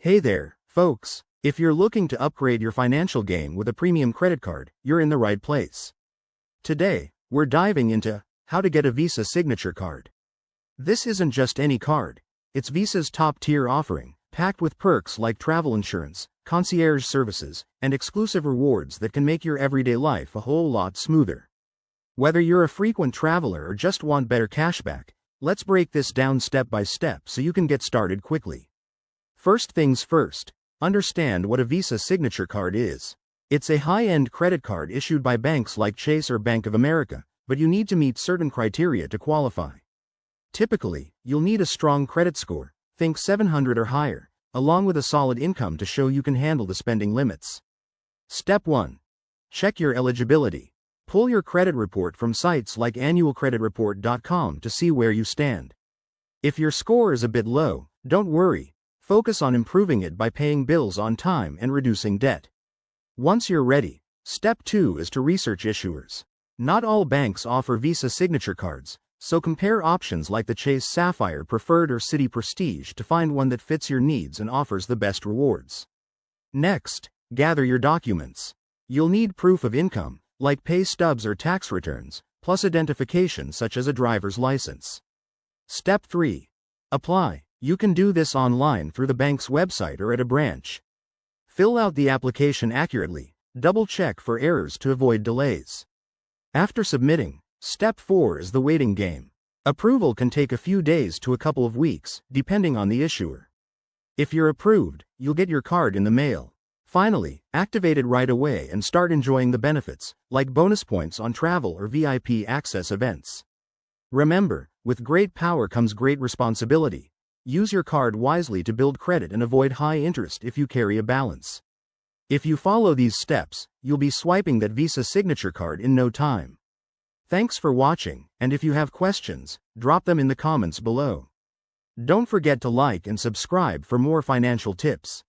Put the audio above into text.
Hey there, folks. If you're looking to upgrade your financial game with a premium credit card, you're in the right place. Today, we're diving into how to get a Visa signature card. This isn't just any card. It's Visa's top-tier offering, packed with perks like travel insurance, concierge services, and exclusive rewards that can make your everyday life a whole lot smoother. Whether you're a frequent traveler or just want better cashback, let's break this down step by step so you can get started quickly. First things first, understand what a Visa signature card is. It's a high-end credit card issued by banks like Chase or Bank of America, but you need to meet certain criteria to qualify. Typically, you'll need a strong credit score, think 700 or higher, along with a solid income to show you can handle the spending limits. Step 1. Check your eligibility. Pull your credit report from sites like annualcreditreport.com to see where you stand. If your score is a bit low, don't worry. Focus on improving it by paying bills on time and reducing debt. Once you're ready, step 2 is to research issuers. Not all banks offer Visa signature cards, so compare options like the Chase Sapphire Preferred or Citi Prestige to find one that fits your needs and offers the best rewards. Next, gather your documents. You'll need proof of income, like pay stubs or tax returns, plus identification such as a driver's license. Step 3. Apply. You can do this online through the bank's website or at a branch. Fill out the application accurately, double-check for errors to avoid delays. After submitting, step 4 is the waiting game. Approval can take a few days to a couple of weeks, depending on the issuer. If you're approved, you'll get your card in the mail. Finally, activate it right away and start enjoying the benefits, like bonus points on travel or VIP access events. Remember, with great power comes great responsibility. Use your card wisely to build credit and avoid high interest if you carry a balance. If you follow these steps, you'll be swiping that Visa signature card in no time. Thanks for watching, and if you have questions, drop them in the comments below. Don't forget to like and subscribe for more financial tips.